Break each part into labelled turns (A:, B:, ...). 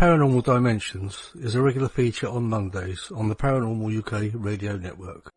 A: Paranormal Dimensions is a regular feature on Mondays on the Paranormal UK radio network.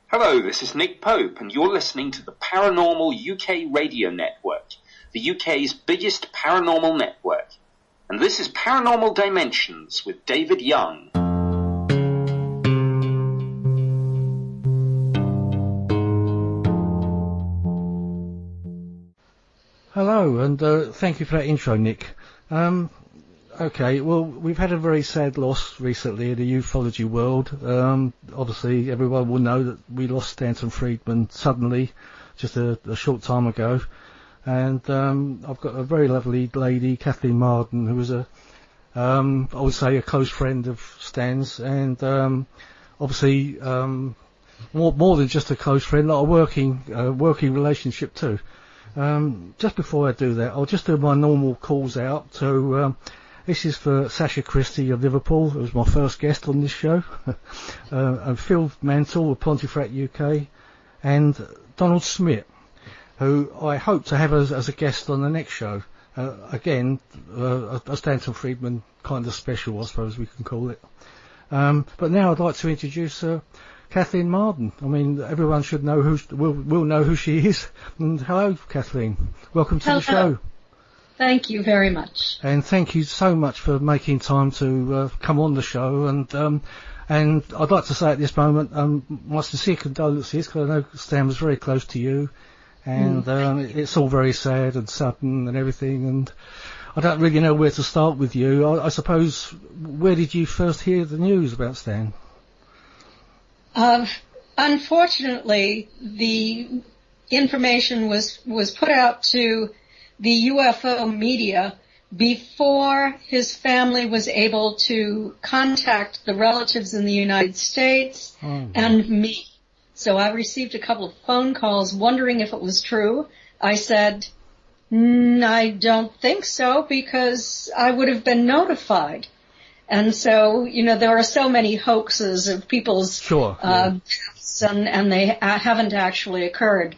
B: Hello, this is Nick Pope, and you're listening to the Paranormal UK radio network, the UK's biggest paranormal network. And this is Paranormal Dimensions with David Young.
A: Hello, and thank you for that intro, Nick. Okay, well, we've had a very sad loss recently in the ufology world. Obviously, everyone will know that we lost Stanton Friedman suddenly, just a short time ago. And I've got a very lovely lady, Kathleen Marden, who was I would say, a close friend of Stan's, and obviously more than just a close friend, like a working relationship too. Just before I do that, I'll just do my normal calls out. So this is for Sasha Christie of Liverpool, who was my first guest on this show, and Phil Mantle of Pontefract, UK, and Donald Smith, who I hope to have as a guest on the next show. Again, a Stanton Friedman kind of special, I suppose we can call it. But now I'd like to introduce Kathleen Marden. I mean, everyone should know will know who she is. And hello, Kathleen. Welcome to the show.
C: Thank you very much.
A: And thank you so much for making time to come on the show. And I'd like to say at this moment, my sincere condolences, because I know Stan was very close to you. And it's all very sad and sudden and everything. And I don't really know where to start with you. I suppose, where did you first hear the news about Stan?
C: Unfortunately, the information was put out to the UFO media before his family was able to contact the relatives in the United States and me. So I received a couple of phone calls wondering if it was true. I said, I don't think so, because I would have been notified. And so, there are so many hoaxes of people's deaths, and they haven't actually occurred.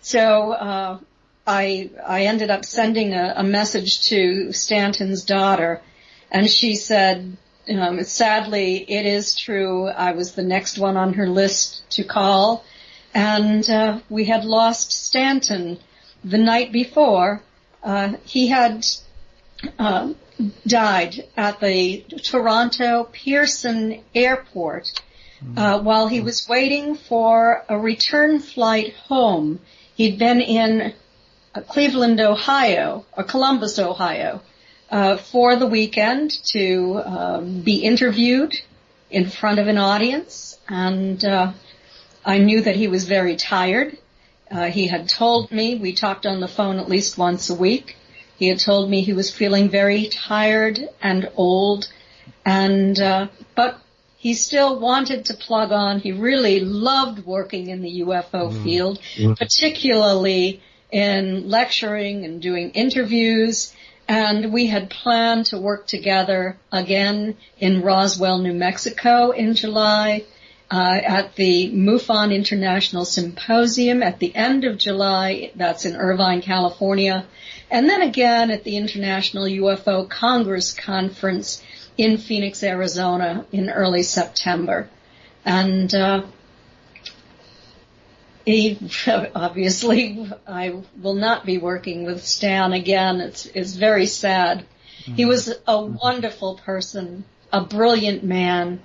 C: So I ended up sending a message to Stanton's daughter, and she said, sadly, it is true. I was the next one on her list to call, and we had lost Stanton the night before. He had died at the Toronto Pearson Airport while he was waiting for a return flight home. He'd been in Cleveland, Ohio, or Columbus, Ohio, for the weekend to be interviewed in front of an audience, and I knew that he was very tired. He had told me, we talked on the phone at least once a week, he had told me he was feeling very tired and old, and but he still wanted to plug on. He really loved working in the UFO field, particularly in lecturing and doing interviews, and we had planned to work together again in Roswell, New Mexico in July, at the MUFON International Symposium at the end of July. That's in Irvine, California. And then again at the International UFO Congress Conference in Phoenix, Arizona in early September. And obviously, I will not be working with Stan again. It's very sad. He was a wonderful person, a brilliant man,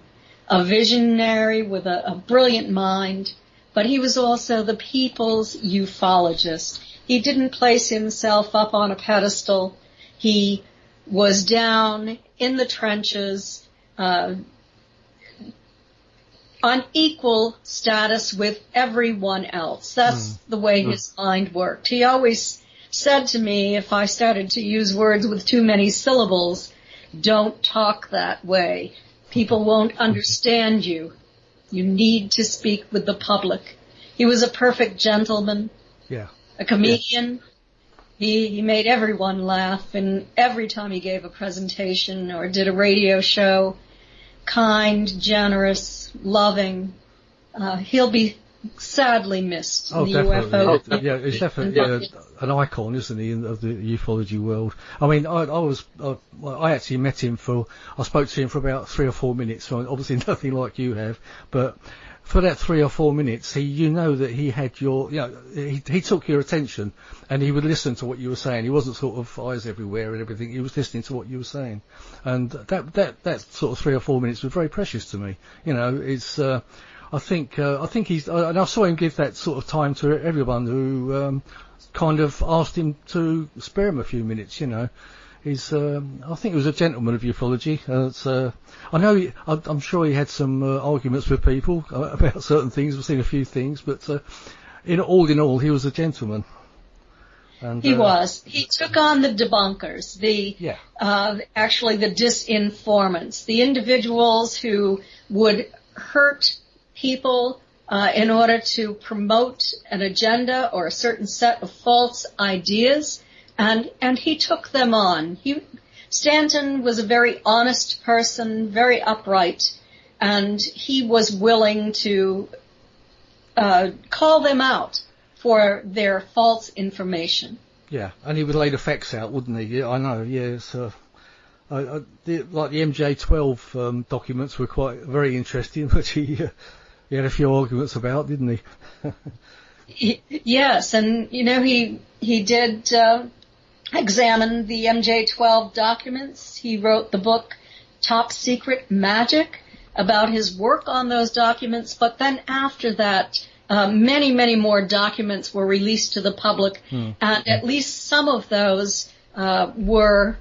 C: a visionary with a brilliant mind, but he was also the people's ufologist. He didn't place himself up on a pedestal. He was down in the trenches, on equal status with everyone else. That's the way his mind worked. He always said to me, if I started to use words with too many syllables, don't talk that way. People won't understand you. You need to speak with the public. He was a perfect gentleman, a comedian. He made everyone laugh, and every time he gave a presentation or did a radio show, kind, generous, loving. He'll be sadly missed in the
A: definitely.
C: UFO.
A: Yeah, he's definitely an icon, isn't he, of the ufology world? I mean, I actually met him I spoke to him for about 3 or 4 minutes. So obviously nothing like you have, but for that 3 or 4 minutes, that he had he took your attention, and he would listen to what you were saying. He wasn't sort of eyes everywhere and everything. He was listening to what you were saying, and that sort of 3 or 4 minutes was very precious to me. It's. I think he's, and I saw him give that sort of time to everyone who kind of asked him to spare him a few minutes. He's, I think he was a gentleman of ufology. I'm sure he had some arguments with people about certain things. We've seen a few things, but in all, he was a gentleman. And,
C: he was. He took on the debunkers, actually the disinformants, the individuals who would hurt people in order to promote an agenda or a certain set of false ideas, and he took them on. Stanton was a very honest person, very upright, and he was willing to call them out for their false information.
A: Yeah, and he would lay the facts out, wouldn't he? Yeah, I know. Yeah, so like the MJ12 documents were very interesting, which he had a few arguments about, didn't he?
C: Yes, and he did examine the MJ12 documents. He wrote the book Top Secret Magic about his work on those documents, but then after that, many, many more documents were released to the public, and at least some of those were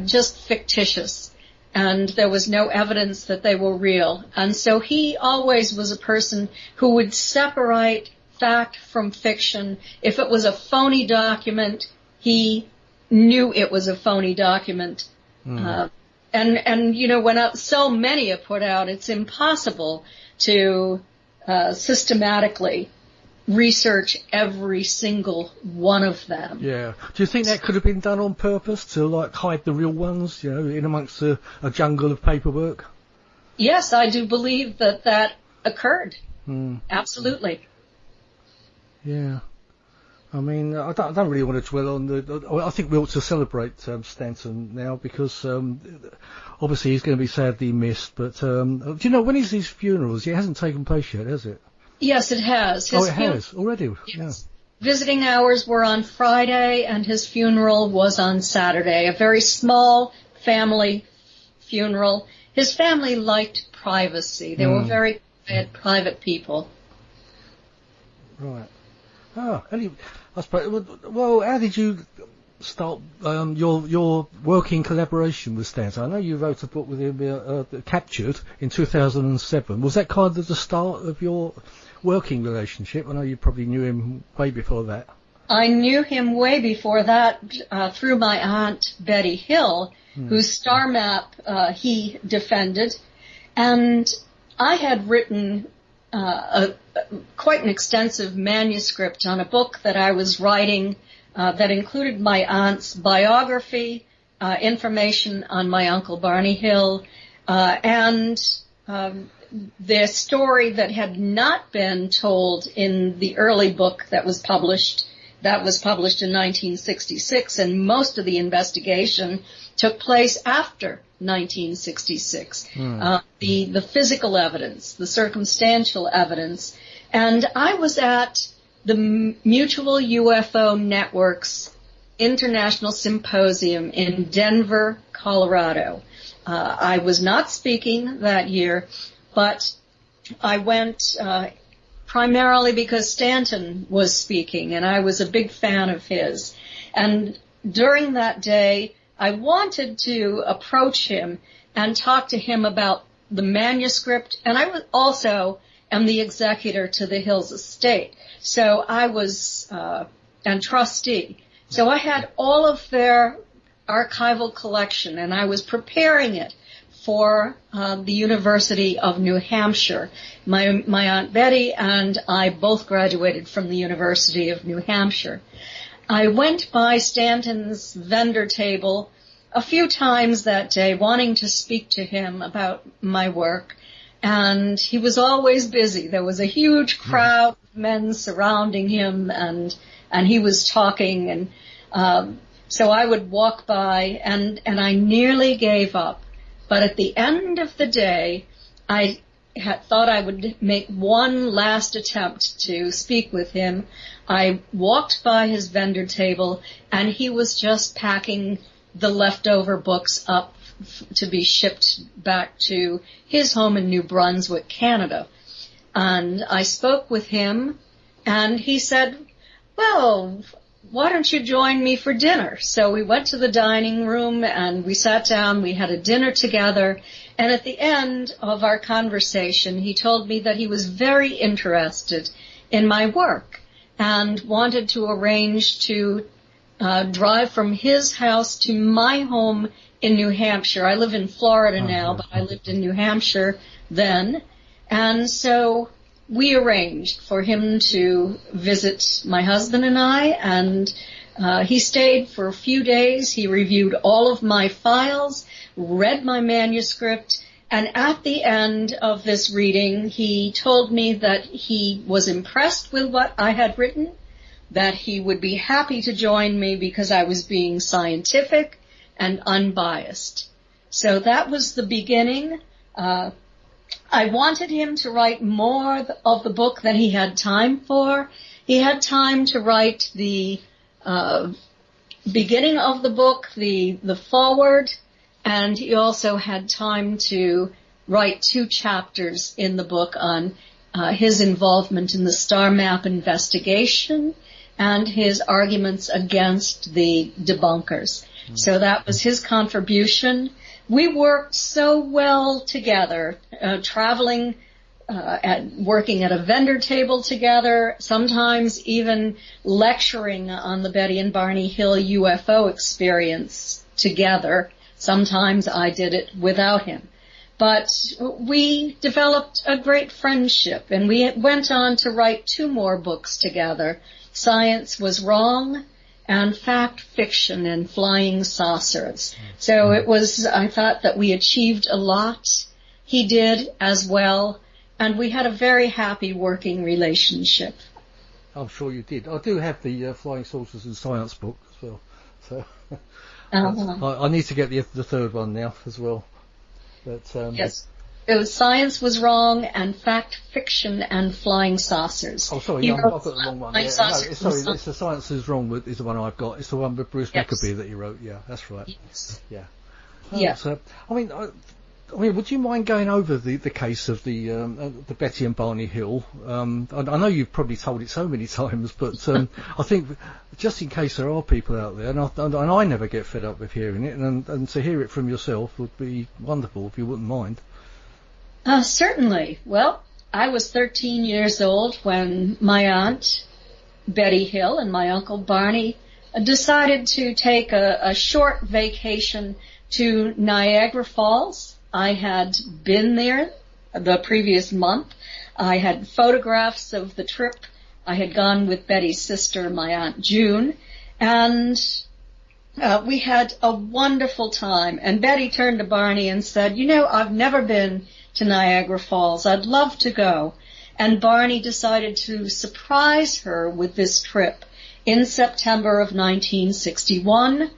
C: just fictitious, and there was no evidence that they were real. And so he always was a person who would separate fact from fiction. If it was a phony document, he knew it was a phony document. And when so many are put out, it's impossible to systematically research every single one of them.
A: Yeah. Do you think that could have been done on purpose to hide the real ones, in amongst a jungle of paperwork?
C: Yes, I do believe that occurred. Absolutely.
A: Yeah. I mean, I don't really want to dwell on I think we ought to celebrate Stanton now, because obviously he's going to be sadly missed. But do you know when is his funerals? It hasn't taken place yet, has it?
C: Yes, it has.
A: It has already.
C: Yes.
A: Yeah.
C: Visiting hours were on Friday, and his funeral was on Saturday. A very small family funeral. His family liked privacy. They were very quiet, private people.
A: Right. Oh, anyway, I suppose. Well, how did you start your working collaboration with Stanton? I know you wrote a book with him, Captured, in 2007. Was that kind of the start of your working relationship? I know you probably knew him way before that.
C: I knew him way before that through my aunt Betty Hill, whose Starmap he defended, and I had written quite an extensive manuscript on a book that I was writing that included my aunt's biography, information on my Uncle Barney Hill, and the story that had not been told in the early book that was published. That was published in 1966, and most of the investigation took place after 1966. The physical evidence, the circumstantial evidence. And I was at the Mutual UFO Network's International Symposium in Denver, Colorado. I was not speaking that year, but I went primarily because Stanton was speaking, and I was a big fan of his. And during that day, I wanted to approach him and talk to him about the manuscript, and I was also am the executor to the Hills estate. So I was, and trustee. So I had all of their archival collection, and I was preparing it for the University of New Hampshire. My Aunt Betty and I both graduated from the University of New Hampshire. I went by Stanton's vendor table a few times that day wanting to speak to him about my work, and he was always busy. There was a huge crowd of men surrounding him, and he was talking, and so I would walk by, and I nearly gave up. But at the end of the day, I thought I would make one last attempt to speak with him. I walked by his vendor table, and he was just packing the leftover books up to be shipped back to his home in New Brunswick, Canada. And I spoke with him, and he said, well, why don't you join me for dinner? So we went to the dining room, and we sat down, we had a dinner together, and at the end of our conversation, he told me that he was very interested in my work and wanted to arrange to drive from his house to my home in New Hampshire. I live in Florida now, but I lived in New Hampshire then. And so we arranged for him to visit my husband and I, and he stayed for a few days. He reviewed all of my files, read my manuscript, and at the end of this reading, he told me that he was impressed with what I had written, that he would be happy to join me because I was being scientific and unbiased. So that was the beginning. I wanted him to write more of the book than he had time for. He had time to write the beginning of the book, the foreword, and he also had time to write 2 chapters in the book on his involvement in the Starmap investigation and his arguments against the debunkers. So that was his contribution. We worked so well together, traveling, working at a vendor table together, sometimes even lecturing on the Betty and Barney Hill UFO experience together. Sometimes I did it without him. But we developed a great friendship, and we went on to write 2 more books together. Science Was Wrong, and Fact, Fiction, and Flying Saucers. So it was, I thought that we achieved a lot. He did as well, and we had a very happy working relationship.
A: I'm sure you did. I do have the Flying Saucers and Science book as well. So I need to get the 3rd one now as well. But,
C: yes. It was Science Was Wrong and Fact, Fiction, and Flying Saucers.
A: Oh, sorry, I've got the wrong one. Yeah, no, sorry, it's the Science Is Wrong is the one I've got. It's the one with Bruce Maccabee that you wrote. Yeah, that's right. Yes. Yeah.
C: Yeah.
A: So, I mean, would you mind going over the case of the Betty and Barney Hill? I know you've probably told it so many times, but I think just in case there are people out there, and I never get fed up with hearing it, and to hear it from yourself would be wonderful if you wouldn't mind.
C: Certainly. Well, I was 13 years old when my aunt, Betty Hill, and my uncle Barney decided to take a short vacation to Niagara Falls. I had been there the previous month. I had photographs of the trip. I had gone with Betty's sister, my Aunt June, and we had a wonderful time. And Betty turned to Barney and said, you know, I've never been to Niagara Falls. I'd love to go. And Barney decided to surprise her with this trip. In September of 1961,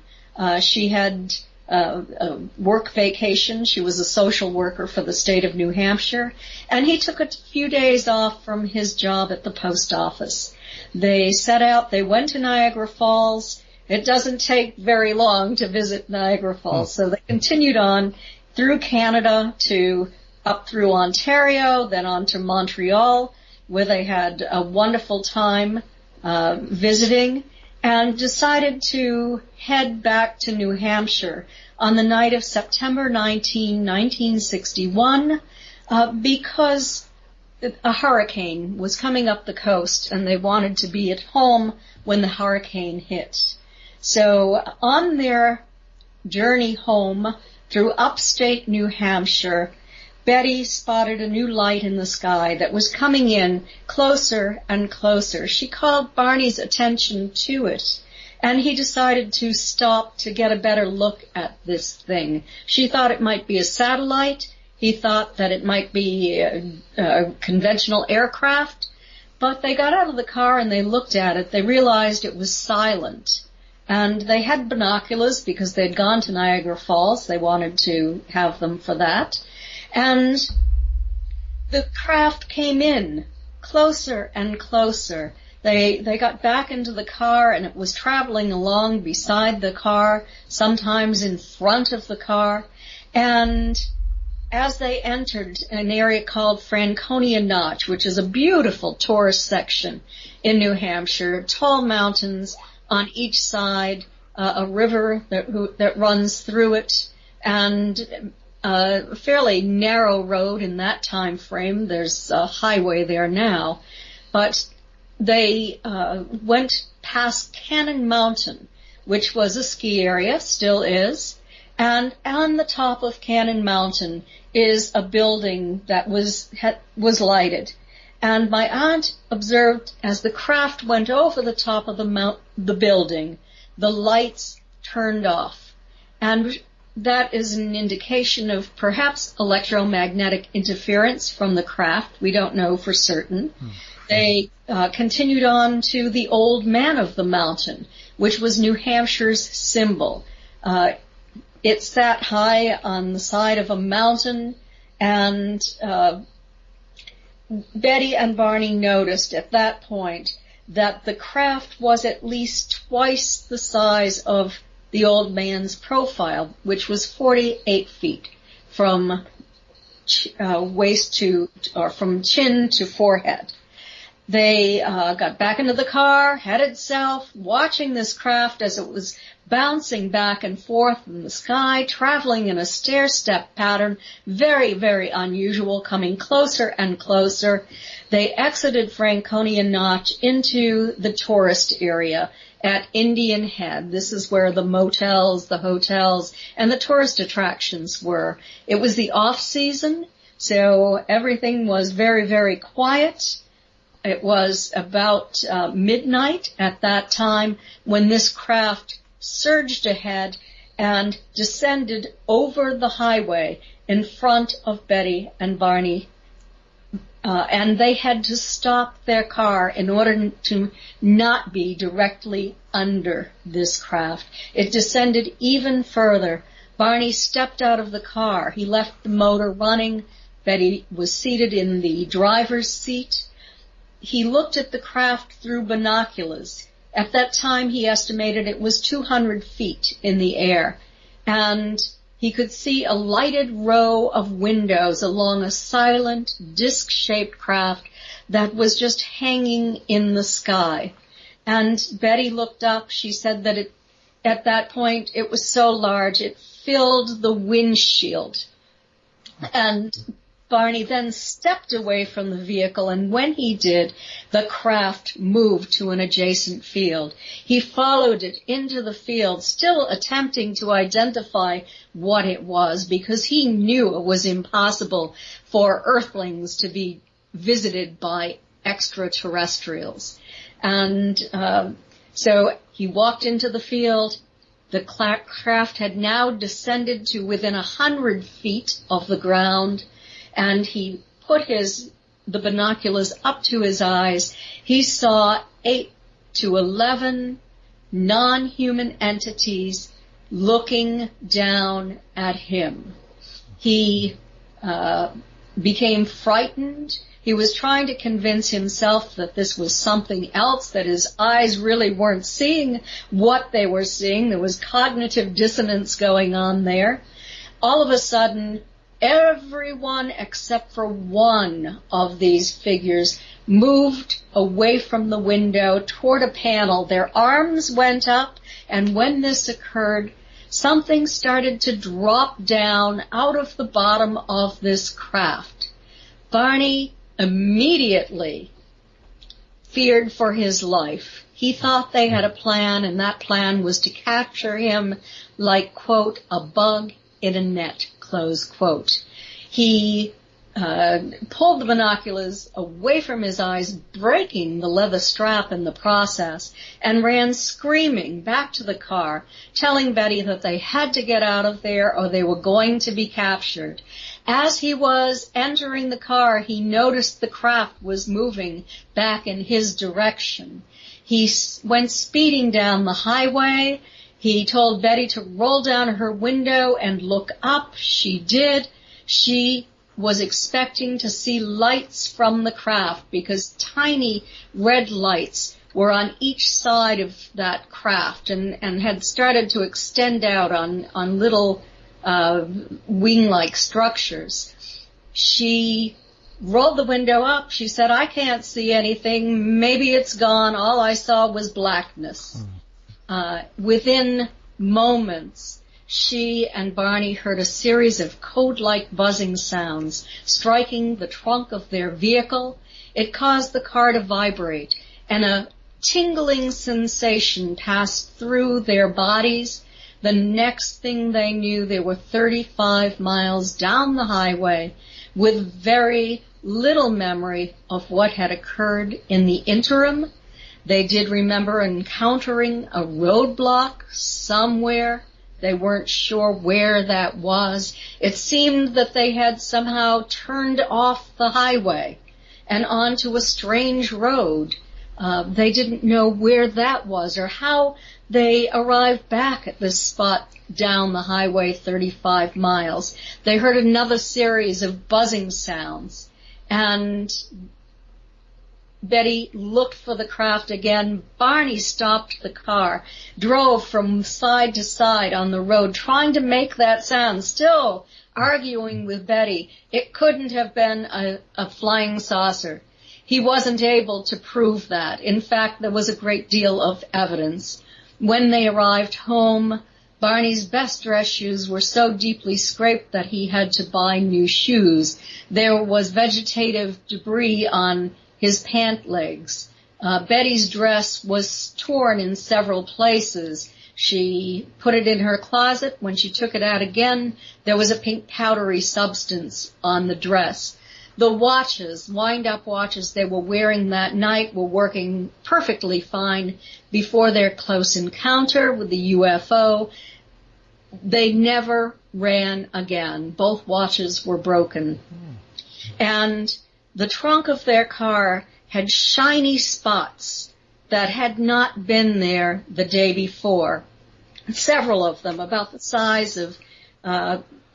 C: she had a work vacation. She was a social worker for the state of New Hampshire, and he took a few days off from his job at the post office. They set out, they went to Niagara Falls. It doesn't take very long to visit Niagara Falls, so they continued on through Canada to up through Ontario, then on to Montreal. where they had a wonderful time visiting, and decided to head back to New Hampshire on the night of September 19, 1961, because a hurricane was coming up the coast and they wanted to be at home when the hurricane hit. So on their journey home through upstate New Hampshire, Betty spotted a new light in the sky that was coming in closer and closer. She called Barney's attention to it, and he decided to stop to get a better look at this thing. She thought it might be a satellite. He thought that it might be a conventional aircraft. But they got out of the car and they looked at it. They realized it was silent. And they had binoculars because they'd gone to Niagara Falls. They wanted to have them for that. And the craft came in closer and closer. They got back into the car, and it was traveling along beside the car, sometimes in front of the car. And as they entered an area called Franconia Notch, which is a beautiful tourist section in New Hampshire, tall mountains on each side, a river that runs through it, and a fairly narrow road in that time frame. There's a highway there now. But they went past Cannon Mountain, which was a ski area, still is. And on the top of Cannon Mountain is a building that was lighted. And my aunt observed as the craft went over the top of the building, the lights turned off. And that is an indication of perhaps electromagnetic interference from the craft. We don't know for certain. They continued on to the Old Man of the Mountain, which was New Hampshire's symbol. It sat high on the side of a mountain, and Betty and Barney noticed at that point that the craft was at least twice the size of the old man's profile, which was 48 feet from waist to, or from chin to forehead. They got back into the car, headed south, watching this craft as it was bouncing back and forth in the sky, traveling in a stair-step pattern, very, very unusual, coming closer and closer. They exited Franconia Notch into the tourist area at Indian Head. This is where the motels, the hotels, and the tourist attractions were. It was the off-season, so everything was very, very quiet. It was about midnight at that time when this craft surged ahead and descended over the highway in front of Betty and Barney. And they had to stop their car in order to not be directly under this craft. It descended even further. Barney stepped out of the car. He left the motor running. Betty was seated in the driver's seat. He looked at the craft through binoculars. At that time, he estimated it was 200 feet in the air, and he could see a lighted row of windows along a silent, disc-shaped craft that was just hanging in the sky. And Betty looked up. She said that at that point, it was so large, it filled the windshield. And Barney then stepped away from the vehicle, and when he did, the craft moved to an adjacent field. He followed it into the field, still attempting to identify what it was, because he knew it was impossible for Earthlings to be visited by extraterrestrials. And so he walked into the field. The craft had now descended to within 100 feet of the ground, and he put the binoculars up to his eyes. He saw 8 to 11 non-human entities looking down at him. He became frightened. He was trying to convince himself that this was something else, that his eyes really weren't seeing what they were seeing. There was cognitive dissonance going on there. All of a sudden, everyone except for one of these figures moved away from the window toward a panel. Their arms went up, and when this occurred, something started to drop down out of the bottom of this craft. Barney immediately feared for his life. He thought they had a plan, and that plan was to capture him like, quote, a bug in a net, close quote. He pulled the binoculars away from his eyes, breaking the leather strap in the process, and ran screaming back to the car, telling Betty that they had to get out of there or they were going to be captured. As he was entering the car, he noticed the craft was moving back in his direction. He went speeding down the highway. He told Betty to roll down her window and look up. She did. She was expecting to see lights from the craft because tiny red lights were on each side of that craft and had started to extend out on little wing-like structures. She rolled the window up. She said, I can't see anything. Maybe it's gone. All I saw was blackness. Within moments, she and Barney heard a series of code-like buzzing sounds striking the trunk of their vehicle. It caused the car to vibrate, and a tingling sensation passed through their bodies. The next thing they knew, they were 35 miles down the highway with very little memory of what had occurred in the interim. They did remember encountering a roadblock somewhere. They weren't sure where that was. It seemed that they had somehow turned off the highway and onto a strange road. They didn't know where that was or how they arrived back at this spot down the highway 35 miles. They heard another series of buzzing sounds, and Betty looked for the craft again. Barney stopped the car, drove from side to side on the road, trying to make that sound, still arguing with Betty. It couldn't have been a flying saucer. He wasn't able to prove that. In fact, there was a great deal of evidence. When they arrived home, Barney's best dress shoes were so deeply scraped that he had to buy new shoes. There was vegetative debris on his pant legs. Betty's dress was torn in several places. She put it in her closet. When she took it out again, there was a pink powdery substance on the dress. The watches, wind-up watches they were wearing that night, were working perfectly fine before their close encounter with the UFO. They never ran again. Both watches were broken. And the trunk of their car had shiny spots that had not been there the day before. Several of them, about the size of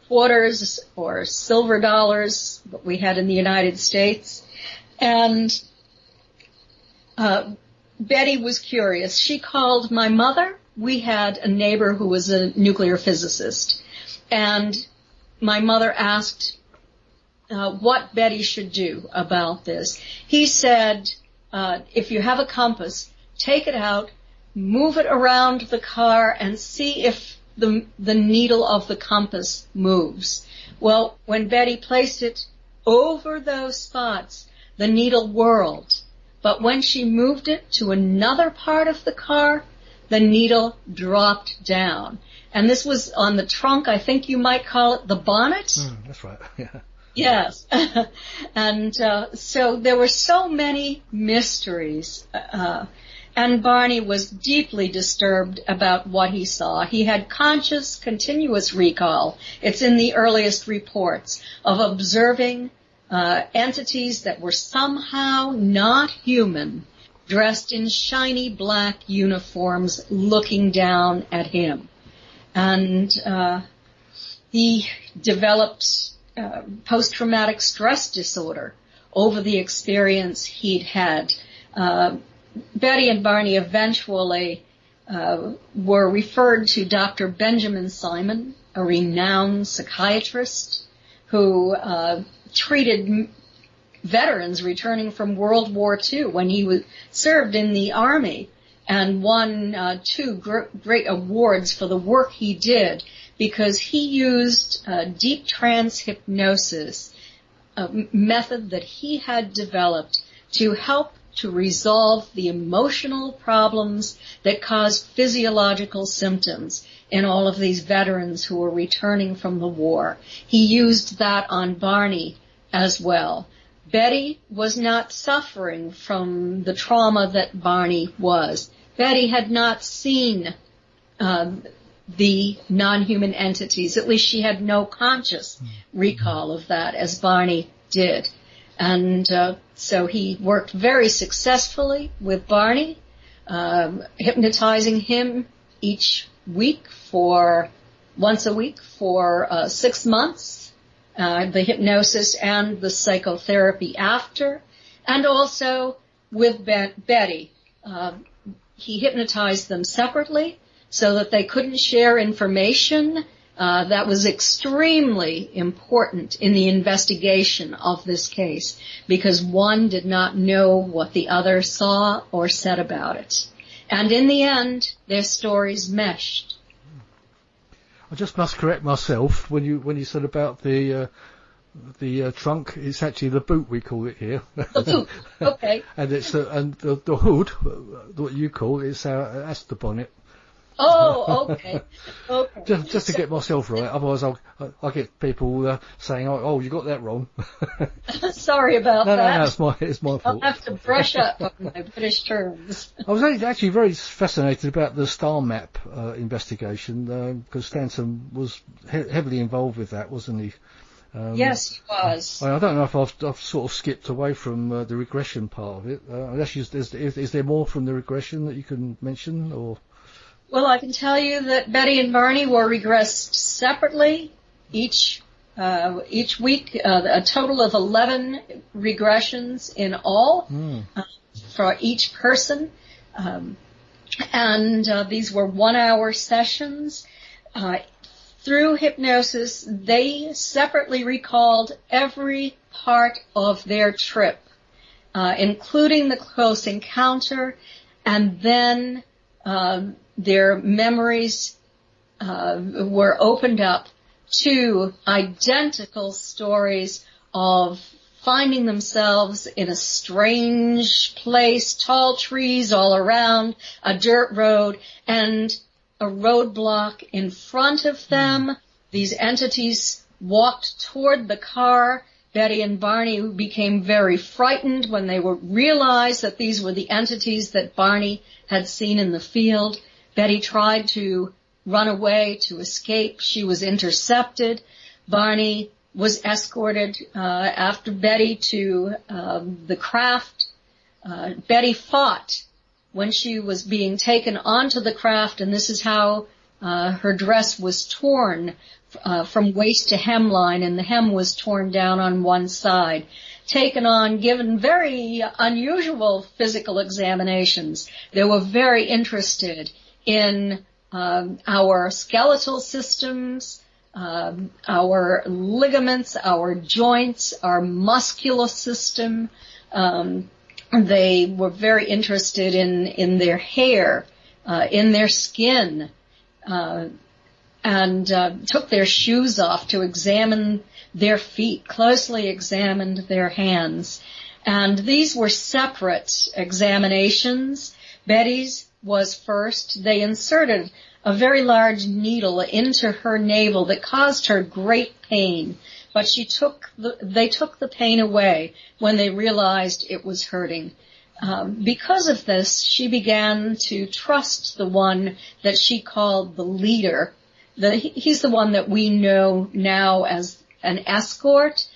C: quarters or silver dollars, what we had in the United States. And Betty was curious. She called my mother. We had a neighbor who was a nuclear physicist. And my mother asked what Betty should do about this. He said, if you have a compass, take it out, move it around the car, and see if the needle of the compass moves. Well, when Betty placed it over those spots, the needle whirled. But when she moved it to another part of the car, the needle dropped down. And this was on the trunk. I think you might call it the bonnet.
A: That's right. Yeah.
C: Yes. And so there were so many mysteries. And Barney was deeply disturbed about what he saw. He had conscious, continuous recall. It's in the earliest reports of observing entities that were somehow not human, dressed in shiny black uniforms, looking down at him. And he developed post-traumatic stress disorder over the experience he'd had. Betty and Barney eventually were referred to Dr. Benjamin Simon, a renowned psychiatrist. who treated veterans returning from World War II when he served in the Army, and won 2 great awards for the work he did because he used deep trance hypnosis, a method that he had developed to help to resolve the emotional problems that cause physiological symptoms in all of these veterans who were returning from the war. He used that on Barney as well. Betty was not suffering from the trauma that Barney was. Betty had not seen the non-human entities. At least she had no conscious recall of that, as Barney did. And so he worked very successfully with Barney, hypnotizing him once a week for 6 months, the hypnosis and the psychotherapy after, and also with Betty. He hypnotized them separately so that they couldn't share information. That was extremely important in the investigation of this case because one did not know what the other saw or said about it. And in the end, their stories meshed.
A: I just must correct myself when you said about the trunk. It's actually the boot, we call it here.
C: The boot, okay.
A: And it's and the hood, what you call it, that's the bonnet.
C: Oh, okay. Okay.
A: Just to get myself right, otherwise I'll get people saying, "Oh, you got that wrong."
C: Sorry about that.
A: No, it's my fault.
C: I'll have to brush up on my British terms.
A: I was actually very fascinated about the Starmap investigation because Stanton was heavily involved with that, wasn't he?
C: Yes, he was.
A: I don't know if I've sort of skipped away from the regression part of it. Is there more from the regression that you can mention, or?
C: Well, I can tell you that Betty and Barney were regressed separately each week, a total of 11 regressions in all for each person. And these were 1-hour sessions. Through hypnosis, they separately recalled every part of their trip, including the close encounter, and then their memories were opened up to identical stories of finding themselves in a strange place, tall trees all around, a dirt road, and a roadblock in front of them. These entities walked toward the car. Betty and Barney became very frightened when they realized that these were the entities that Barney had seen in the field. Betty tried to run away, to escape. She was intercepted. Barney was escorted after Betty to the craft. Betty fought when she was being taken onto the craft, and this is how her dress was torn from waist to hemline, and the hem was torn down on one side. Taken on, given very unusual physical examinations. They were very interested in our skeletal systems, our ligaments, our joints, our muscular system. They were very interested in their hair, in their skin, and took their shoes off to examine their feet, closely examined their hands. And these were separate examinations. Betty's was first. They inserted a very large needle into her navel that caused her great pain, but they took the pain away when they realized it was hurting. Because of this, she began to trust the one that she called the leader. He's the one that we know now as an escort.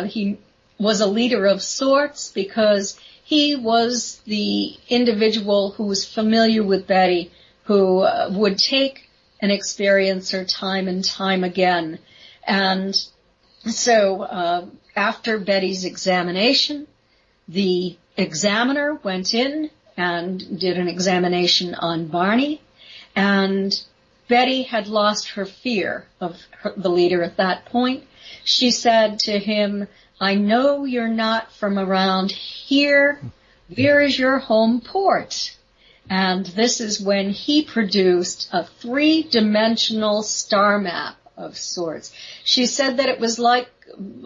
C: He was a leader of sorts because he was the individual who was familiar with Betty, who would take an experiencer time and time again. And so after Betty's examination, the examiner went in and did an examination on Barney, and Betty had lost her fear of the leader at that point. She said to him, "I know you're not from around here. Where is your home port?" And this is when he produced a 3-dimensional star map of sorts. She said that it was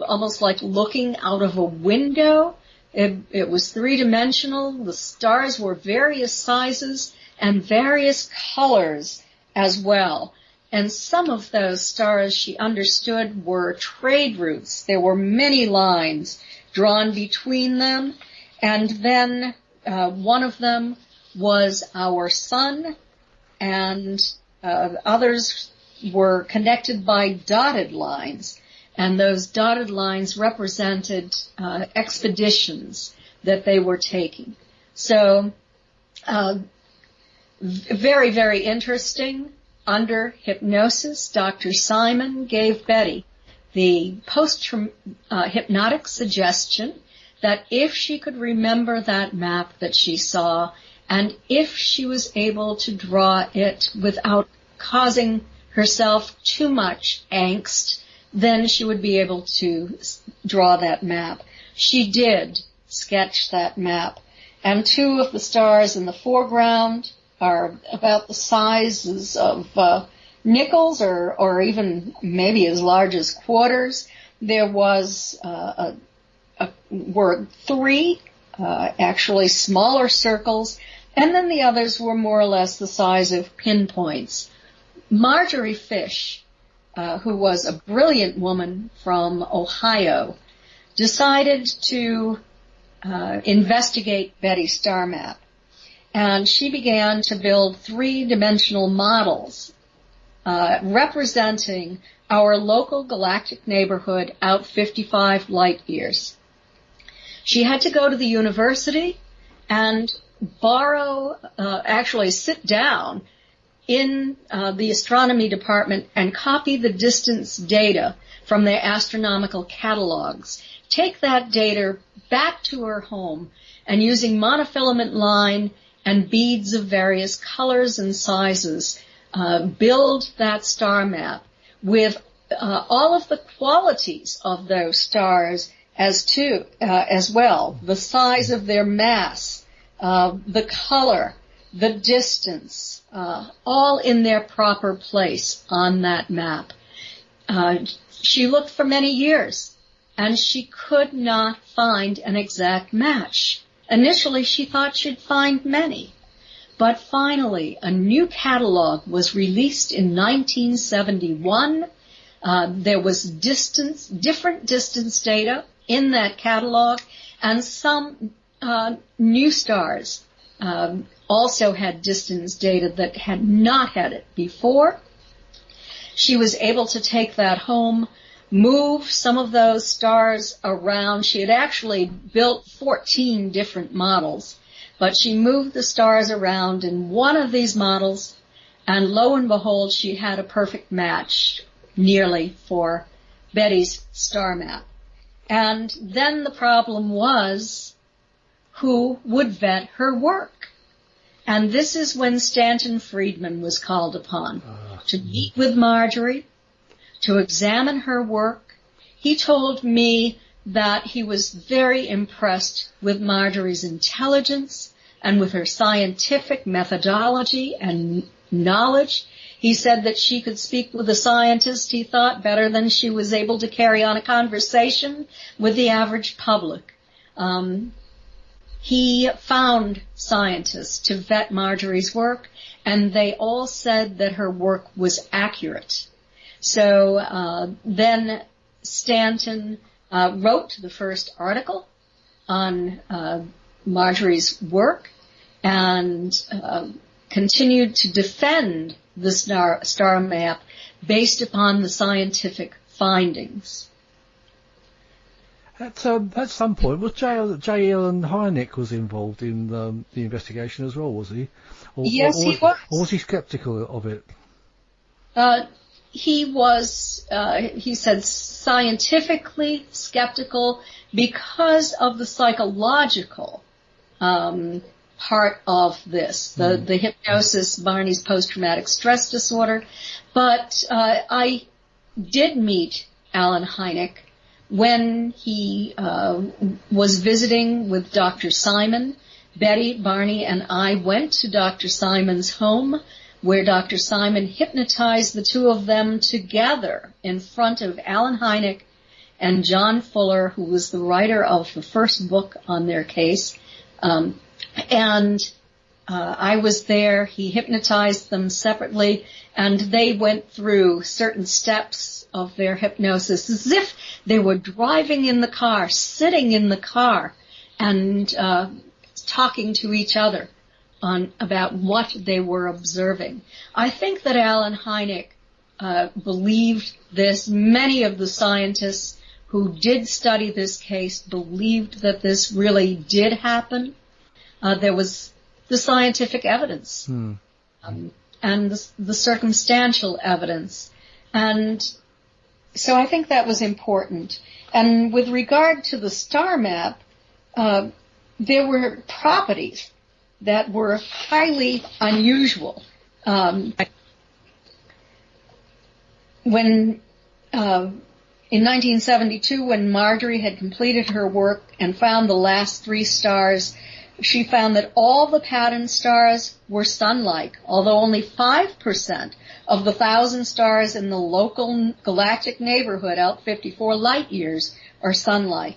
C: almost like looking out of a window. It was 3-dimensional. The stars were various sizes and various colors as well. And some of those stars, she understood, were trade routes. There were many lines drawn between them. And then one of them was our sun, and others were connected by dotted lines. And those dotted lines represented expeditions that they were taking. So very, very interesting. Under hypnosis, Dr. Simon gave Betty the post-hypnotic suggestion that if she could remember that map that she saw, and if she was able to draw it without causing herself too much angst, then she would be able to draw that map. She did sketch that map, and 2 of the stars in the foreground are about the sizes of nickels, or even maybe as large as quarters. There were 3 actually smaller circles, and then the others were more or less the size of pinpoints. Marjorie Fish, who was a brilliant woman from Ohio, decided to investigate Betty's star map. And she began to build 3-dimensional models representing our local galactic neighborhood out 55 light years. She had to go to the university and actually sit down in the astronomy department and copy the distance data from their astronomical catalogs. Take that data back to her home, and using monofilament line and beads of various colors and sizes, build that star map with all of the qualities of those stars as well, the size of their mass, the color, the distance, all in their proper place on that map. She looked for many years, and she could not find an exact match. Initially, she thought she'd find many. But finally, a new catalog was released in 1971. There was different distance data in that catalog, and some new stars also had distance data that had not had it before. She was able to take that home, move some of those stars around. She had actually built 14 different models, but she moved the stars around in one of these models, and lo and behold, she had a perfect match, nearly, for Betty's star map. And then the problem was, who would vet her work? And this is when Stanton Friedman was called upon to meet with Marjorie, to examine her work. He told me that he was very impressed with Marjorie's intelligence and with her scientific methodology and knowledge. He said that she could speak with a scientist, he thought, better than she was able to carry on a conversation with the average public. He found scientists to vet Marjorie's work, and they all said that her work was accurate. So then Stanton wrote the first article on Marjorie's work and continued to defend the star map based upon the scientific findings.
A: At some point, was J. Allen Hynek was involved in the investigation as well, was he?
C: Yes, he was.
A: Or was he sceptical of it?
C: He was, he said, scientifically skeptical because of the psychological part of this, the hypnosis, Barney's post-traumatic stress disorder. But I did meet Alan Hynek when he was visiting with Dr. Simon. Betty, Barney, and I went to Dr. Simon's home, where Dr. Simon hypnotized the two of them together in front of Alan Hynek and John Fuller, who was the writer of the first book on their case. I was there. He hypnotized them separately, and they went through certain steps of their hypnosis as if they were driving in the car, sitting in the car, and talking to each other about what they were observing. I think that Alan Hynek believed this. Many of the scientists who did study this case believed that this really did happen. There was the scientific evidence and the circumstantial evidence. And so I think that was important. And with regard to the star map, there were properties that were highly unusual. In 1972, when Marjorie had completed her work and found the last 3 stars, she found that all the pattern stars were sun-like, although only 5% of the 1,000 stars in the local galactic neighborhood out 54 light years are sun-like.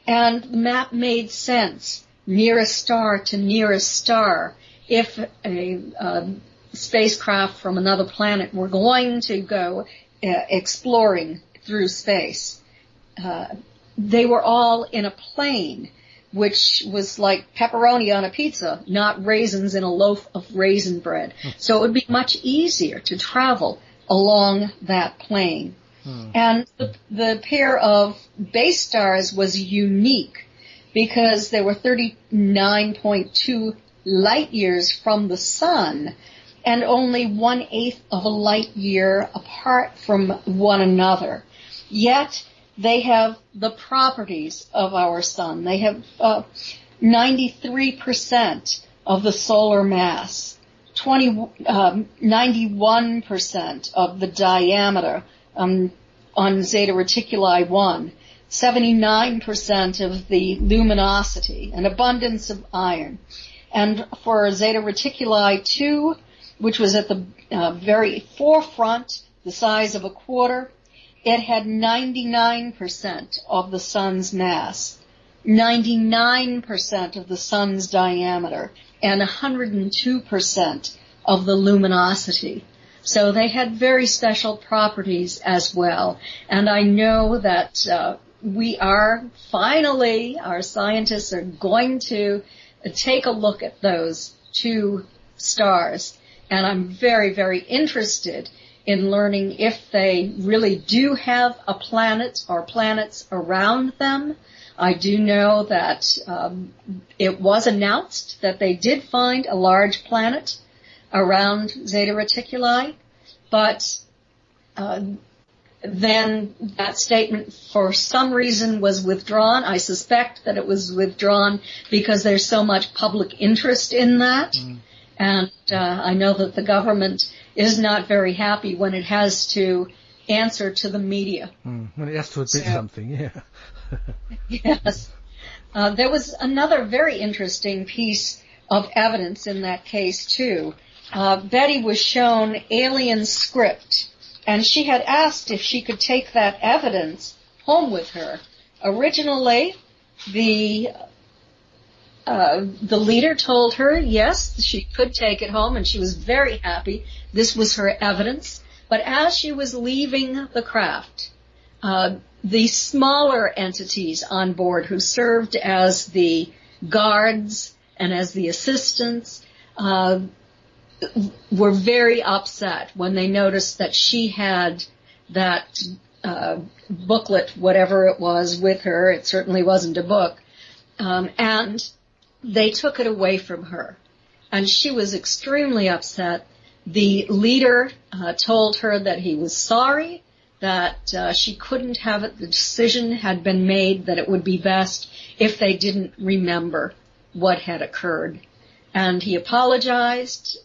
C: And the map made sense, nearest star to nearest star. If a spacecraft from another planet were going to go exploring through space, they were all in a plane, which was like pepperoni on a pizza, not raisins in a loaf of raisin bread. So it would be much easier to travel along that plane. And the pair of base stars was unique because they were 39.2 light years from the sun and only 1/8 of a light year apart from one another. Yet they have the properties of our sun. They have 93% of the solar mass, 91% of the diameter on Zeta Reticuli 1, 79% of the luminosity, an abundance of iron. And for Zeta Reticuli 2, which was at the very forefront, the size of a quarter, it had 99% of the sun's mass, 99% of the sun's diameter, and 102% of the luminosity. So they had very special properties as well. And I know that our scientists are going to take a look at those 2 stars. And I'm very, very interested in learning if they really do have a planet or planets around them. I do know that it was announced that they did find a large planet around Zeta Reticuli, but then that statement for some reason was withdrawn. I suspect that it was withdrawn because there's so much public interest in that. And I know that the government is not very happy when it has to answer to the media.
A: When it has to admit something, yeah.
C: Yes. There was another very interesting piece of evidence in that case, too. Betty was shown alien script, and she had asked if she could take that evidence home with her. Originally, the leader told her, yes, she could take it home, and she was very happy. This was her evidence. But as she was leaving the craft, the smaller entities on board who served as the guards and as the assistants were very upset when they noticed that she had that booklet, whatever it was, with her. It certainly wasn't a book. And they took it away from her. And she was extremely upset. The leader told her that he was sorry, that she couldn't have it. The decision had been made that it would be best if they didn't remember what had occurred. and he apologized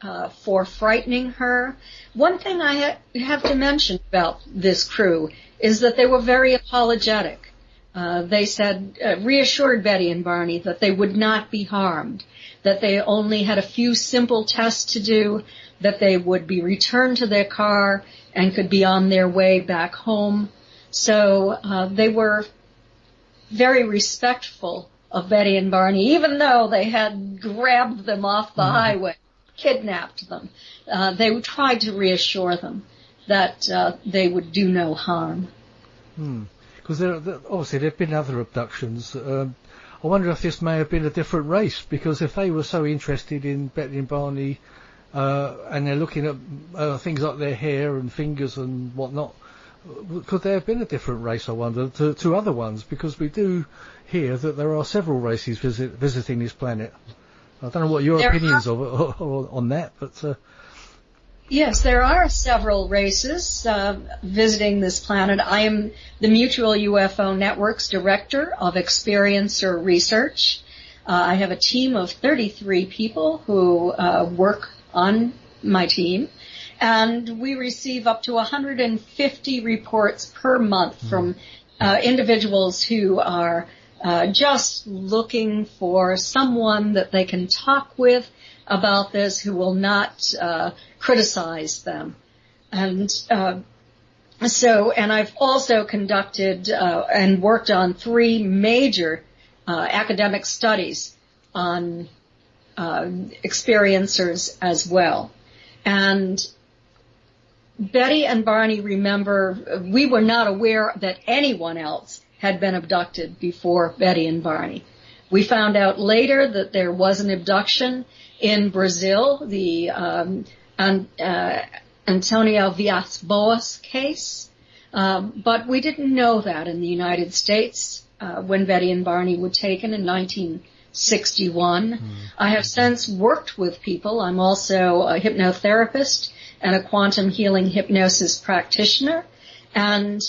C: for frightening her. One thing I have to mention about this crew is that they were very apologetic. They said, reassured Betty and Barney that they would not be harmed, that they only had a few simple tests to do, that they would be returned to their car and could be on their way back home. So they were very respectful of Betty and Barney, even though they had grabbed them off the highway, kidnapped them. They tried to reassure them that they would do no harm.
A: Because obviously there have been other abductions. I wonder if this may have been a different race, because if they were so interested in Betty and Barney, and they're looking at things like their hair and fingers and whatnot, could there have been a different race, I wonder, to other ones? Because we do hear that there are several races visiting this planet. I don't know what your opinions on that, but...
C: Yes, there are several races visiting this planet. I am the Mutual UFO Network's Director of Experiencer Research. I have a team of 33 people who work on my team, and we receive up to 150 reports per month from individuals who are just looking for someone that they can talk with about this, who will not criticize them. And I've also conducted and worked on 3 major academic studies on experiencers as well. And Betty and Barney, remember, we were not aware that anyone else had been abducted before Betty and Barney. We found out later that there was an abduction in Brazil, the Antonio Villas-Boas case, but we didn't know that in the United States when Betty and Barney were taken in 1961. I have since worked with people. I'm also a hypnotherapist and a quantum healing hypnosis practitioner, and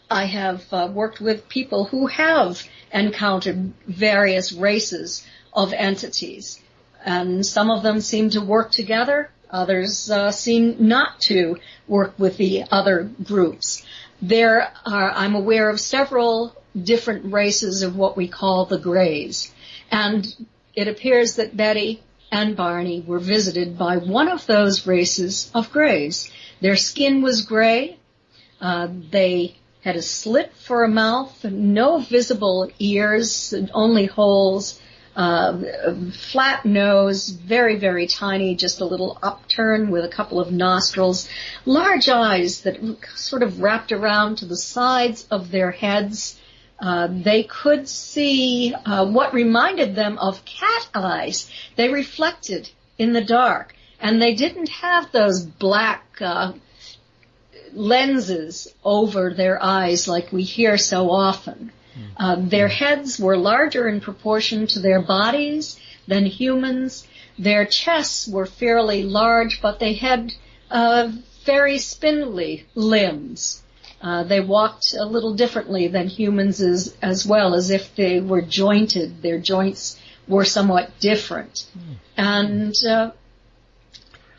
C: I have worked with people who have encountered various races of entities, and some of them seem to work together. Others seem not to work with the other groups. I'm aware of several different races of what we call the Greys, and it appears that Betty and Barney were visited by one of those races of Greys. Their skin was gray. They had a slit for a mouth, no visible ears, only holes, flat nose, very, very tiny, just a little upturn with a couple of nostrils, large eyes that sort of wrapped around to the sides of their heads. They could see what reminded them of cat eyes. They reflected in the dark, and they didn't have those black lenses over their eyes like we hear so often. Their heads were larger in proportion to their bodies than humans. Their chests were fairly large, but they had very spindly limbs. They walked a little differently than humans as well, as if they were jointed. Their joints were somewhat different. And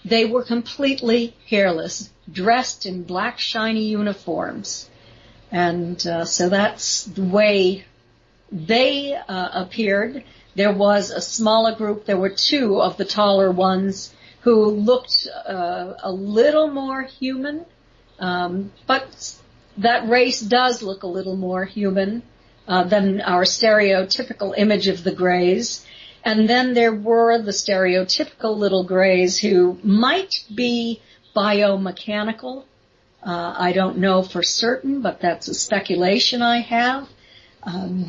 C: they were completely hairless, dressed in black, shiny uniforms. And so that's the way they appeared. There was a smaller group. There were 2 of the taller ones who looked a little more human, but that race does look a little more human than our stereotypical image of the Greys. And then there were the stereotypical little Greys who might be biomechanical. I don't know for certain, but that's a speculation I have.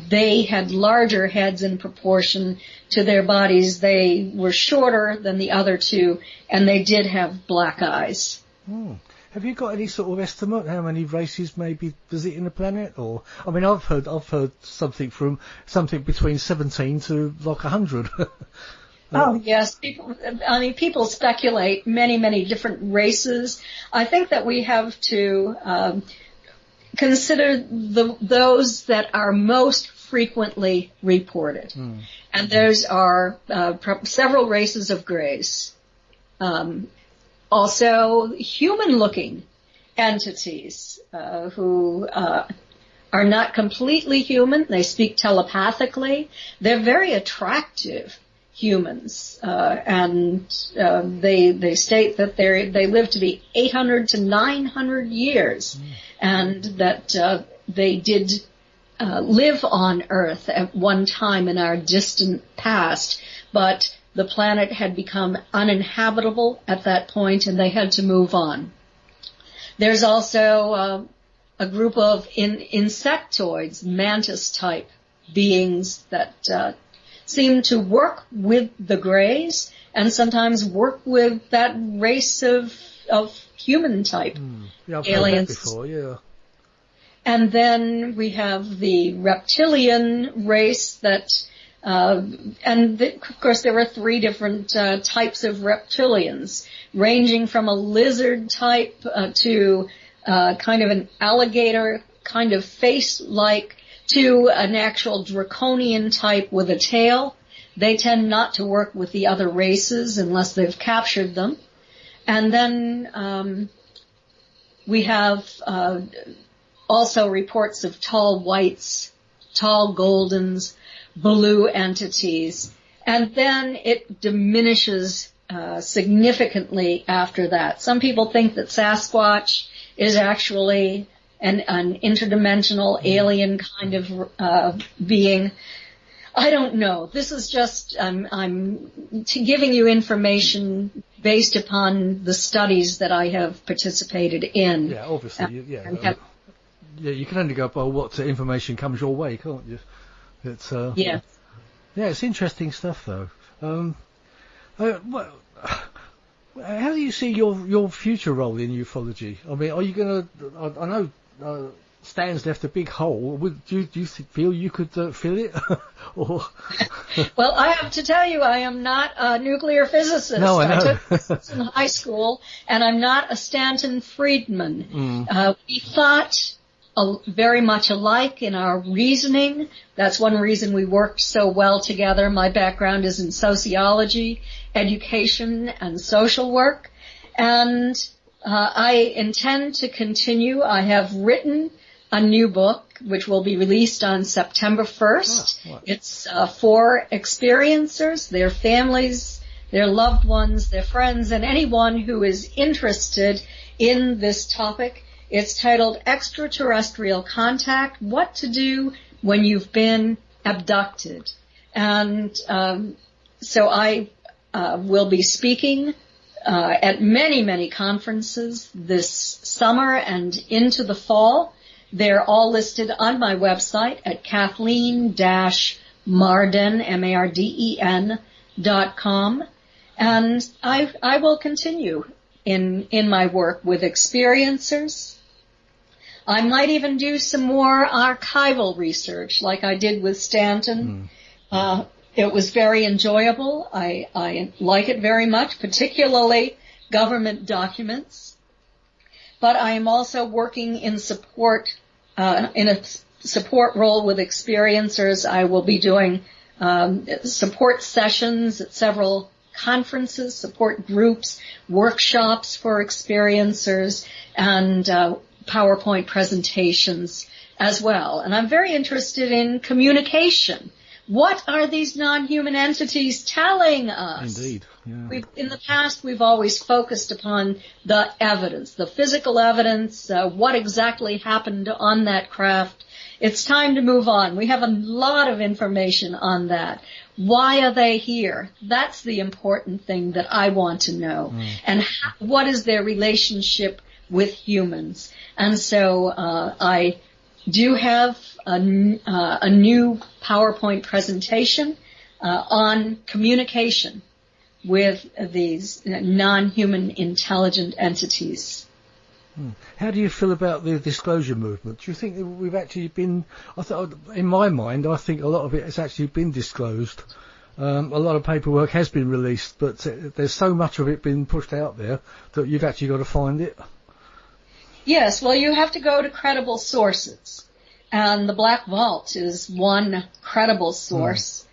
C: They had larger heads in proportion to their bodies. They were shorter than the other 2, and they did have black eyes.
A: Have you got any sort of estimate how many races may be visiting the planet? Or, I mean, I've heard something between 17 to like 100.
C: Oh, yes. People speculate many, many different races. I think that we have to consider those that are most frequently reported. And those are several races of grays. Also, human-looking entities who are not completely human. They speak telepathically. They're very attractive humans, and they state that they live to be 800 to 900 years, and that they did live on Earth at one time in our distant past, but the planet had become uninhabitable at that point, and they had to move on. There's also a group of insectoids, mantis-type beings that seem to work with the Greys and sometimes work with that race of human-type
A: Yeah, I've
C: aliens.
A: heard that before, yeah.
C: And then we have the reptilian race that, of course there are 3 different types of reptilians, ranging from a lizard type to kind of an alligator kind of face-like to an actual draconian type with a tail. They tend not to work with the other races unless they've captured them. And then we have also reports of tall whites, tall goldens, blue entities, and then it diminishes significantly after that. Some people think that Sasquatch is actually an interdimensional alien kind of being. I don't know. This is just I'm giving you information based upon the studies that I have participated in.
A: Yeah, obviously, yeah, you can only go by what information comes your way, can't you? It's yeah, it's interesting stuff though. How do you see your future role in ufology? I mean, are you going to? I know Stan's left a big hole. Do you feel you could fill it? Or
C: well, I have to tell you, I am not a nuclear physicist.
A: No, I know.
C: I took physics in high school, and I'm not a Stanton Friedman. We thought very much alike in our reasoning. That's one reason we worked so well together. My background is in sociology, education, and social work, and I intend to continue. I have written a new book which will be released on September 1st. It's for experiencers, their families, their loved ones, their friends, and anyone who is interested in this topic. It's titled Extraterrestrial Contact, What to Do When You've Been Abducted. And so I will be speaking at many, many conferences this summer and into the fall. They're all listed on my website at Kathleen-Marden, MARDEN.com. And I will continue in my work with experiencers. I might even do some more archival research like I did with Stanton. It was very enjoyable. I like it very much, particularly government documents. But I am also working in support, in a support role with experiencers. I will be doing support sessions at several conferences, support groups, workshops for experiencers, and PowerPoint presentations as well. And I'm very interested in communication. What are these non-human entities telling us?
A: Indeed. Yeah.
C: In the past, we've always focused upon the evidence, the physical evidence, what exactly happened on that craft. It's time to move on. We have a lot of information on that. Why are they here? That's the important thing that I want to know. And what is their relationship with humans? And so I do have a new PowerPoint presentation on communication with these non-human intelligent entities.
A: How do you feel about the disclosure movement? Do you think that we've actually been, in my mind, I think a lot of it has actually been disclosed. A lot of paperwork has been released, but there's so much of it been pushed out there that you've actually got to find it.
C: Yes, well, you have to go to credible sources. And the Black Vault is one credible source.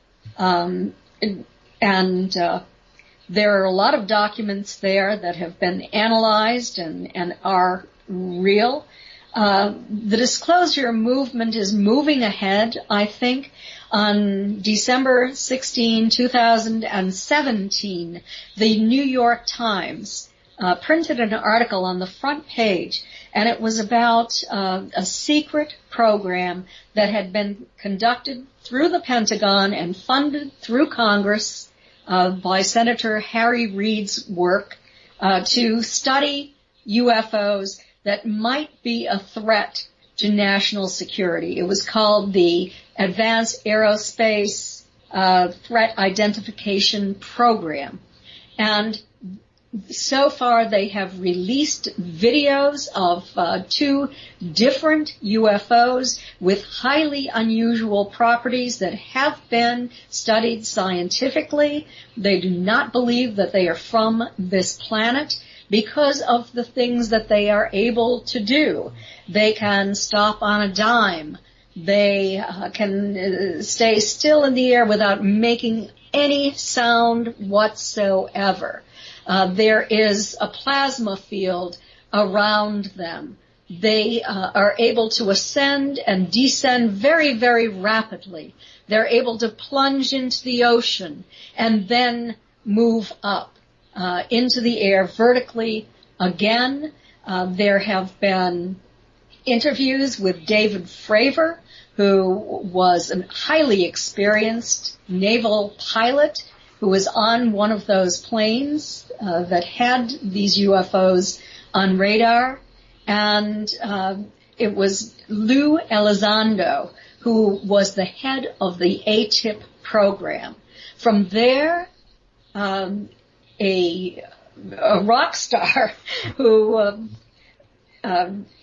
C: There are a lot of documents there that have been analyzed and are real. The disclosure movement is moving ahead, I think. On December 16, 2017, the New York Times printed an article on the front page, and it was about a secret program that had been conducted through the Pentagon and funded through Congress by Senator Harry Reid's work to study UFOs that might be a threat to national security. It was called the Advanced Aerospace Threat Identification Program. And so far they have released videos of 2 different UFOs with highly unusual properties that have been studied scientifically. They do not believe that they are from this planet because of the things that they are able to do. They can stop on a dime. They can stay still in the air without making any sound whatsoever. There is a plasma field around them. They are able to ascend and descend very, very rapidly. They're able to plunge into the ocean and then move up into the air vertically again. There have been interviews with David Fravor, who was a highly experienced naval pilot who was on one of those planes that had these UFOs on radar. And it was Lou Elizondo, who was the head of the ATIP program. From there, a rock star who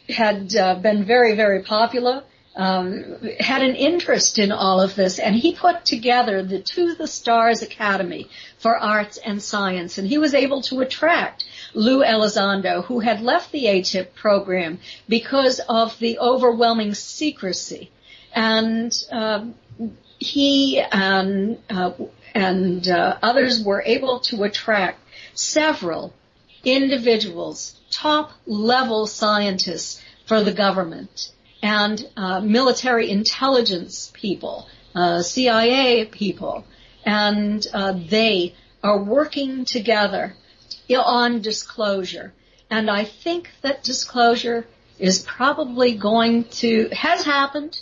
C: had been very, very popular, had an interest in all of this, and he put together the To the Stars Academy for Arts and Science, and he was able to attract Lou Elizondo, who had left the ATIP program because of the overwhelming secrecy. And he and others were able to attract several individuals, top-level scientists for the government, and military intelligence people, CIA people, and they are working together on disclosure. And I think that disclosure is probably has happened.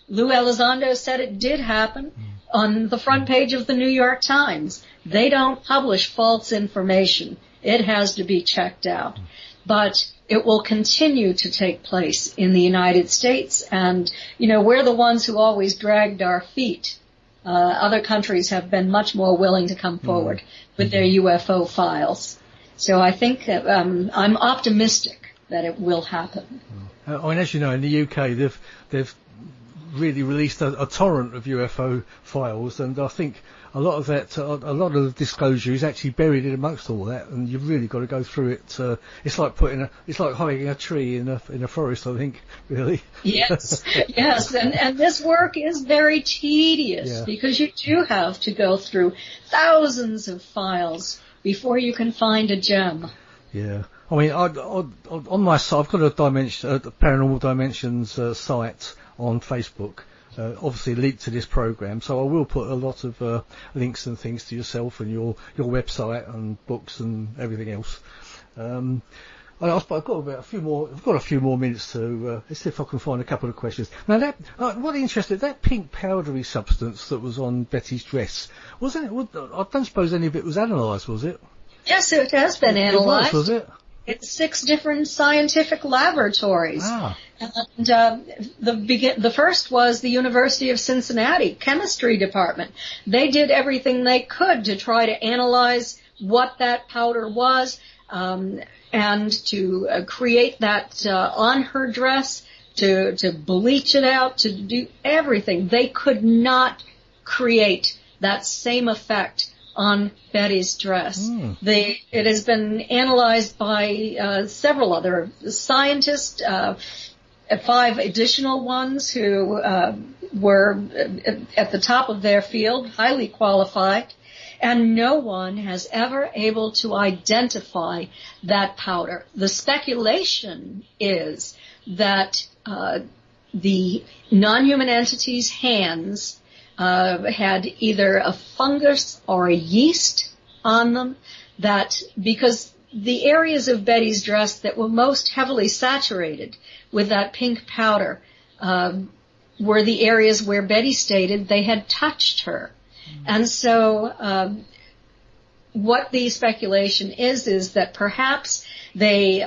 C: Lou Elizondo said it did happen on the front page of the New York Times. They don't publish false information. It has to be checked out. But it will continue to take place in the United States. And, we're the ones who always dragged our feet. Other countries have been much more willing to come forward with their UFO files. So I think I'm optimistic that it will happen.
A: As you know, in the UK, they've really released a torrent of UFO files, and I think a lot of the disclosure is actually buried in amongst all that, and you've really got to go through it. It's like hiding a tree in a forest, I think, really.
C: Yes, yes, and this work is very tedious because you do have to go through thousands of files before you can find a gem. Yeah.
A: I mean, on my site, I've got a Paranormal Dimensions site on Facebook, obviously linked to this program, so I will put a lot of links and things to yourself and your website and books and everything else. I've got a few more minutes to let's see if I can find a couple of questions. Now, what interested, that pink powdery substance that was on Betty's dress, wasn't it? I don't suppose any of it was analysed, was it?
C: Yes, it has been analysed.
A: Was it?
C: It's 6 different scientific laboratories. And the first was the University of Cincinnati Chemistry Department. They did everything they could to try to analyze what that powder was, and to create that on her dress, to bleach it out, to do everything. They could not create that same effect on Betty's dress. It has been analyzed by several other scientists, 5 additional ones who were at the top of their field, highly qualified, and no one has ever able to identify that powder. The speculation is that the non-human entity's hands had either a fungus or a yeast on them, that because the areas of Betty's dress that were most heavily saturated with that pink powder were the areas where Betty stated they had touched her. And so what the speculation is that perhaps they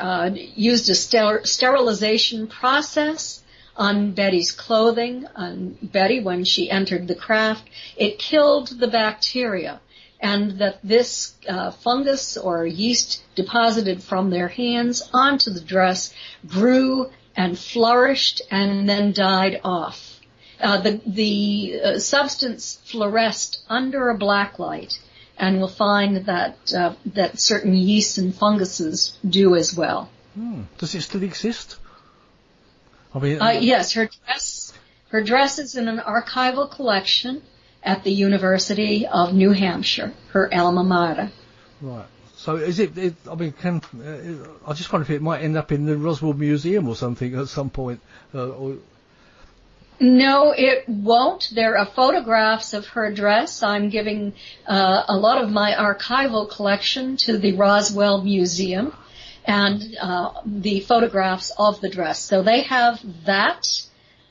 C: used a sterilization process on Betty's clothing, on Betty when she entered the craft. It killed the bacteria, and that this fungus or yeast deposited from their hands onto the dress grew and flourished and then died off. The substance fluoresced under a black light, and we'll find that that certain yeasts and funguses do as well.
A: Does it still exist? I mean,
C: yes, her dress is in an archival collection at the University of New Hampshire, her alma mater.
A: Right. So is it I mean, I just wonder if it might end up in the Roswell Museum or something at some point.
C: No, it won't. There are photographs of her dress. I'm giving a lot of my archival collection to the Roswell Museum, and the photographs of the dress. So they have that,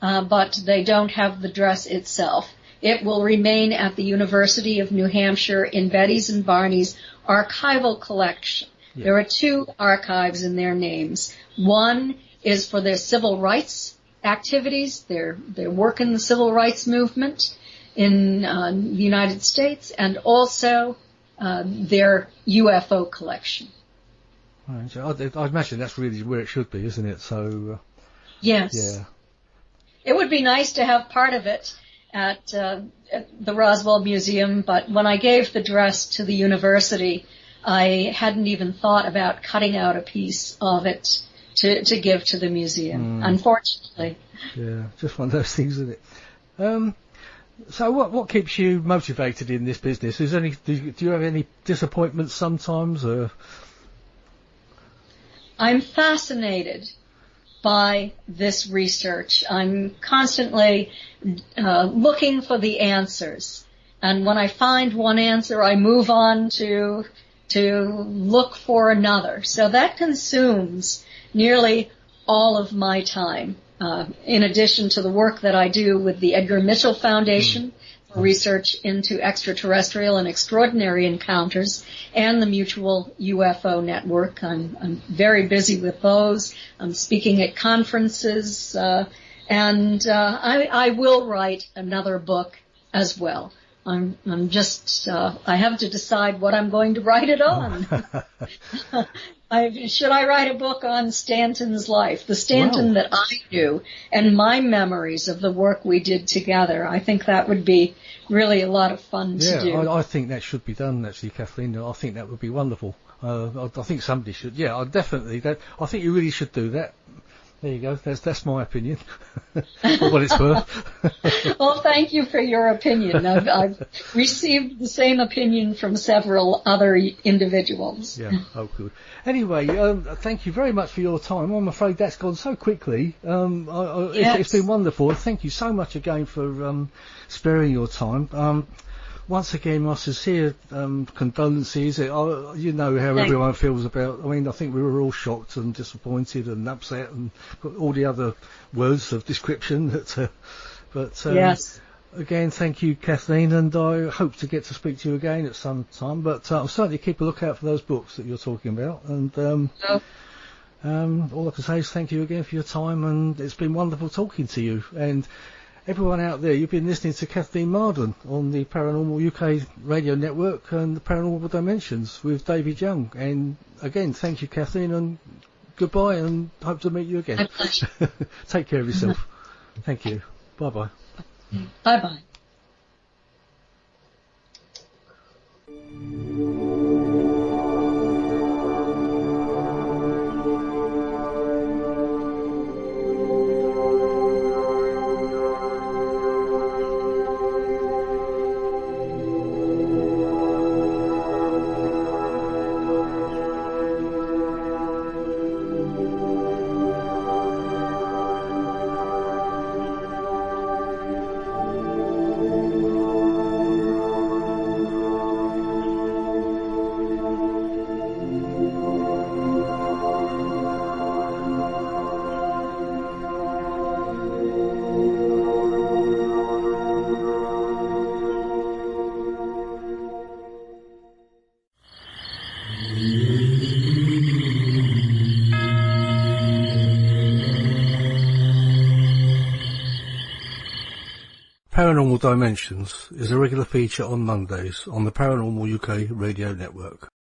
C: but they don't have the dress itself. It will remain at the University of New Hampshire in Betty's and Barney's archival collection. Yeah. There are 2 archives in their names. One is for their civil rights activities, their work in the civil rights movement in the United States, and also their UFO collection.
A: Right, so I imagine that's really where it should be, isn't it? So
C: yes,
A: yeah,
C: it would be nice to have part of it at the Roswell Museum, but when I gave the dress to the university, I hadn't even thought about cutting out a piece of it to give to the museum, unfortunately.
A: Yeah, just one of those things, isn't it? So what keeps you motivated in this business? Do you have any disappointments sometimes? Or?
C: I'm fascinated by this research. I'm constantly looking for the answers. And when I find one answer, I move on to look for another. So that consumes nearly all of my time, in addition to the work that I do with the Edgar Mitchell Foundation for research into extraterrestrial and extraordinary encounters, and the Mutual UFO Network. I'm very busy with those. I'm speaking at conferences, and I will write another book as well. I'm just, I have to decide what I'm going to write it on. Should I write a book on Stanton's life, the Stanton that I knew, and my memories of the work we did together? I think that would be really a lot of fun to do.
A: Yeah, I think that should be done, actually, Kathleen. I think that would be wonderful. I think somebody should. Yeah, I think you really should do that. There you go. That's my opinion. For what it's worth.
C: Well, thank you for your opinion. I've received the same opinion from several other individuals.
A: Yeah. Oh, good. Anyway, thank you very much for your time. I'm afraid that's gone so quickly.
C: Yes.
A: It's been wonderful. Thank you so much again for sparing your time. Once again, my sincere condolences. You know how everyone feels about. I mean, I think we were all shocked and disappointed and upset and all the other words of description. But
C: yes.
A: Again, thank you, Kathleen, and I hope to get to speak to you again at some time. But I'll certainly keep a lookout for those books that you're talking about. And all I can say is thank you again for your time, and it's been wonderful talking to you. And everyone out there, you've been listening to Kathleen Marden on the Paranormal UK radio network and the Paranormal Dimensions with David Young. And again, thank you, Kathleen, and goodbye, and hope to meet you again.
C: My pleasure.
A: Take care of yourself. Thank you. Bye-bye.
C: Bye-bye.
A: Dimensions is a regular feature on Mondays on the Paranormal UK radio network.